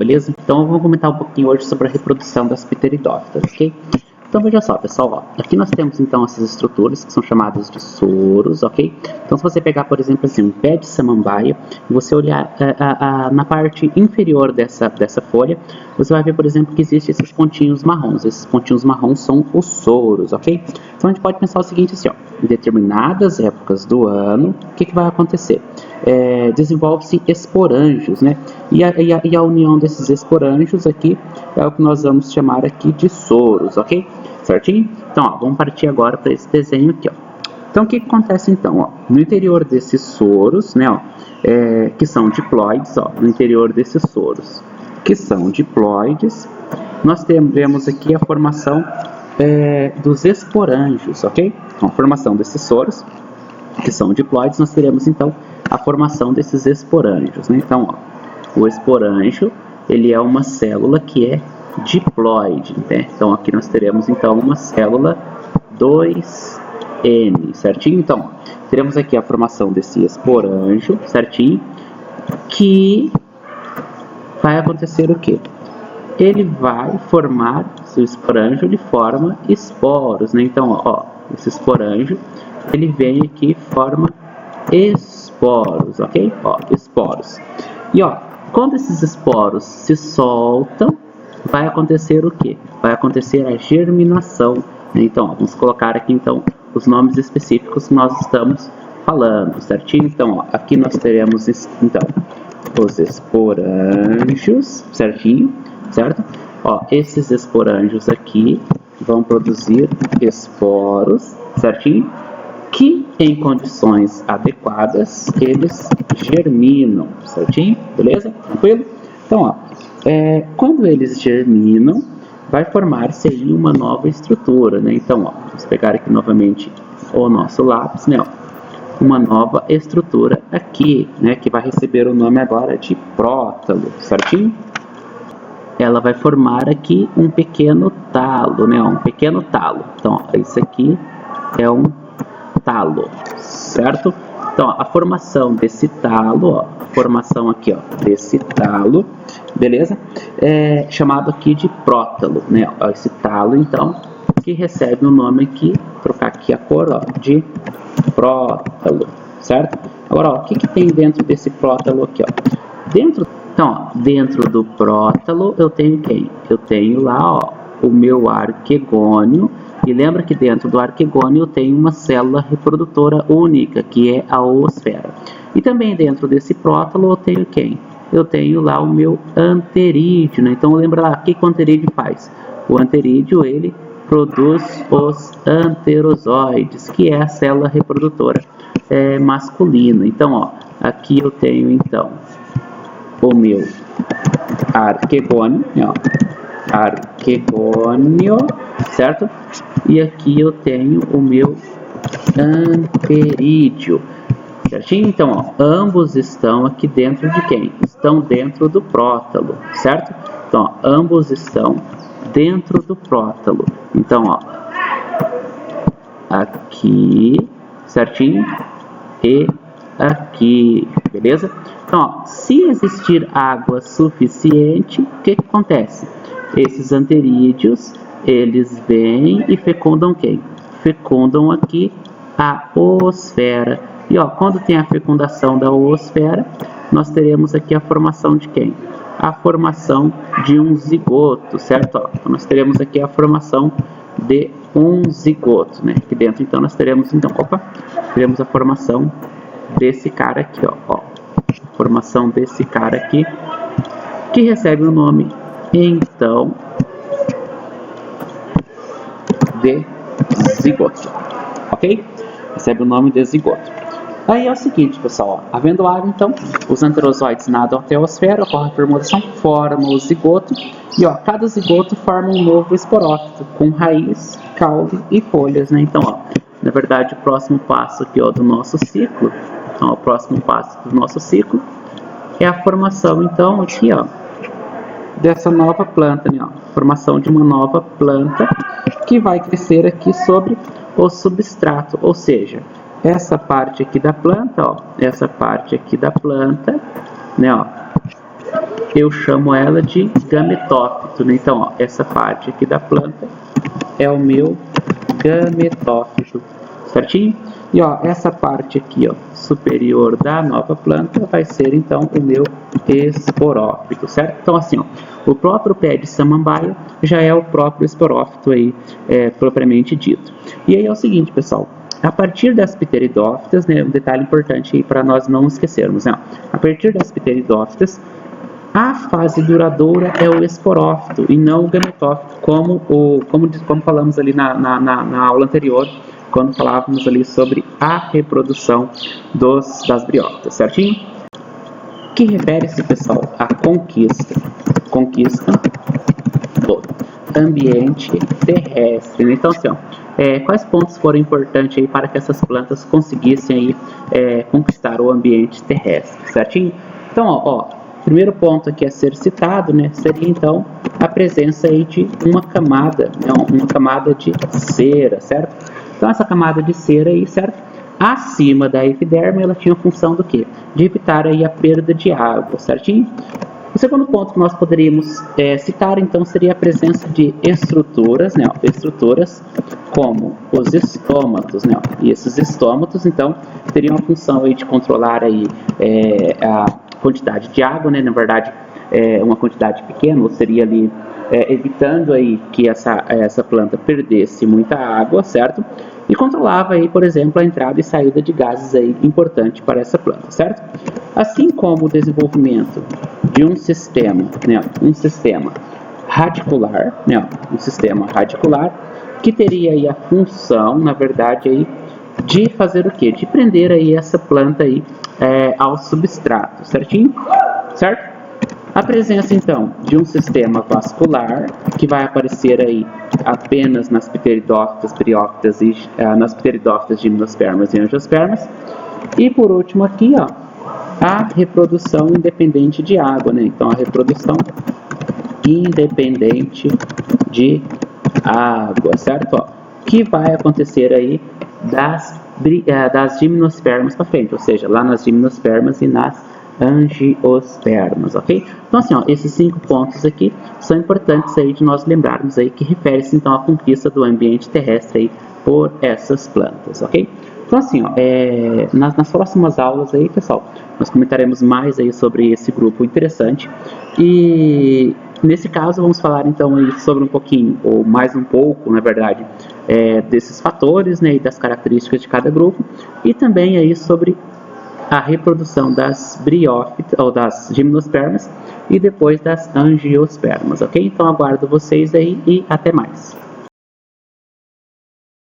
beleza? Então vamos comentar um pouquinho hoje sobre a reprodução das pteridófitas, ok? Então veja só, pessoal, ó, aqui nós temos então essas estruturas que são chamadas de soros, ok? Então se você pegar, por exemplo, assim, um pé de samambaia e você olhar na parte inferior dessa folha, você vai ver, por exemplo, que existem esses pontinhos marrons. Esses pontinhos marrons são os soros, ok? Então a gente pode pensar o seguinte assim, ó, em determinadas épocas do ano, o que vai acontecer? Desenvolve-se esporângios, né? E a união desses esporângios aqui é o que nós vamos chamar aqui de soros, ok? Certinho? Então, ó, vamos partir agora para esse desenho aqui, ó. Então, o que acontece então, ó? No interior desses soros, né, ó, que são diploides, ó, no interior desses soros, que são diploides, nós teremos aqui a formação dos esporângios, ok? Então, a formação desses soros, que são diploides, nós teremos então a formação desses esporângios, né? Então, ó, o esporângio, ele é uma célula que é diploide, né? Então aqui nós teremos então uma célula 2N, certinho? Então, teremos aqui a formação desse esporângio, certinho? Que vai acontecer o quê? Ele vai formar, o esporângio ele forma esporos, né? Então, ó, esse esporângio, ele vem aqui e forma esporos, ok? Ó, esporos. E ó, quando esses esporos se soltam, vai acontecer o quê? Vai acontecer a germinação, né? Então, ó, vamos colocar aqui então os nomes específicos que nós estamos falando, certinho? Então, ó, aqui nós teremos então os esporângios, certinho, certo? Ó, esses esporângios aqui vão produzir esporos, certinho? Que em condições adequadas eles germinam, certinho? Beleza? Tranquilo? Então, ó, quando eles germinam, vai formar-se aí uma nova estrutura, né? Então, ó, vamos pegar aqui novamente o nosso lápis, né? Ó, uma nova estrutura aqui, né? Que vai receber o nome agora de prótalo, certinho? Ela vai formar aqui um pequeno talo, né? Um pequeno talo. Então, ó, isso aqui é um talo, certo? Então, ó, a formação desse talo, ó, a formação aqui, ó, desse talo, beleza? É chamado aqui de prótalo, né? Ó, esse talo, então, que recebe o nome aqui, vou trocar aqui a cor, ó, de prótalo, certo? Agora, ó, o que tem dentro desse prótalo aqui, ó? Então, ó, dentro do prótalo eu tenho quem? Eu tenho lá, ó, o meu arquegônio. E lembra que dentro do arquegônio eu tenho uma célula reprodutora única, que é a oosfera. E também dentro desse prótalo eu tenho quem? Eu tenho lá o meu anterídeo, né? Então lembra lá, o que o anterídeo faz? O anterídeo, ele produz os anterozoides, que é a célula reprodutora masculina. Então, ó, aqui eu tenho então o meu arquegônio, ó, arquegônio, certo? E aqui eu tenho o meu anterídeo, certinho? Então, ó, ambos estão aqui dentro de quem? Estão dentro do prótalo, certo? Então, ó, ambos estão dentro do prótalo. Então, ó, aqui, certinho? E aqui, beleza? Então, ó, se existir água suficiente, o que acontece? Esses anterídeos, eles vêm e fecundam quem? Fecundam aqui a oosfera. E ó, quando tem a fecundação da oosfera, nós teremos aqui a formação de quem? A formação de um zigoto, certo? Ó, então, nós teremos aqui a formação de um zigoto, né? Aqui dentro, então, nós teremos, então, teremos a formação desse cara aqui, ó. Formação desse cara aqui, que recebe o nome, então, de zigoto, ok? Recebe o nome de zigoto. Aí é o seguinte, pessoal, ó, havendo água, então, os anterozoides nadam até a oosfera, ocorre a permutação, forma o zigoto, e ó, cada zigoto forma um novo esporófito, com raiz, caule e folhas, né? Então, ó, na verdade, o próximo passo aqui, ó, do nosso ciclo, então, o próximo passo do nosso ciclo é a formação, então, aqui, ó, dessa nova planta, né, ó, formação de uma nova planta que vai crescer aqui sobre o substrato, ou seja, essa parte aqui da planta, ó, essa parte aqui da planta, né, ó, eu chamo ela de gametófito, né? Então, ó, essa parte aqui da planta é o meu gametófito, certinho? E ó, essa parte aqui, ó, superior da nova planta vai ser então o meu esporófito, certo? Então assim, ó, o próprio pé de samambaia já é o próprio esporófito aí, propriamente dito. E aí é o seguinte, pessoal, a partir das pteridófitas, né, um detalhe importante aí para nós não esquecermos, né? A partir das pteridófitas, a fase duradoura é o esporófito e não o gametófito, como falamos ali na aula anterior, quando falávamos ali sobre a reprodução das briófitas, certinho? Que refere-se, pessoal, à conquista do ambiente terrestre. Então, assim, ó, quais pontos foram importantes aí para que essas plantas conseguissem aí, conquistar o ambiente terrestre, certinho? Então, ó, primeiro ponto aqui a ser citado, né, seria então a presença aí de uma camada, né, uma camada de cera, certo? Então essa camada de cera aí, certo? Acima da epiderme, ela tinha a função do quê? De evitar aí a perda de água, certinho? O segundo ponto que nós poderíamos citar, então, seria a presença de estruturas, né? Estruturas como os estômatos, né? E esses estômatos, então, teriam a função aí de controlar aí, a quantidade de água, né? Na verdade, uma quantidade pequena, ou seria ali evitando aí que essa planta perdesse muita água, certo? E controlava aí, por exemplo, a entrada e saída de gases aí importante para essa planta, certo? Assim como o desenvolvimento de um sistema, né, um sistema radicular, né, um sistema radicular que teria aí a função, na verdade, aí de fazer o quê? De prender aí essa planta aí ao substrato, certinho? Certo? A presença, então, de um sistema vascular, que vai aparecer aí apenas nas pteridófitas, briófitas e nas pteridófitas, gimnospermas e angiospermas. E por último aqui, ó, a reprodução independente de água, né? Então, a reprodução independente de água, certo? Ó, que vai acontecer aí das gimnospermas para frente, ou seja, lá nas gimnospermas e nas angiospermas, ok? Então assim, ó, esses 5 pontos aqui são importantes aí de nós lembrarmos aí, que refere-se então à conquista do ambiente terrestre aí por essas plantas, ok? Então assim, ó, nas próximas aulas aí, pessoal, nós comentaremos mais aí sobre esse grupo interessante e nesse caso vamos falar então aí sobre um pouquinho, ou mais um pouco, na verdade, desses fatores, né, e das características de cada grupo e também aí sobre a reprodução das briófitas ou das gimnospermas e depois das angiospermas, ok? Então aguardo vocês aí e até mais.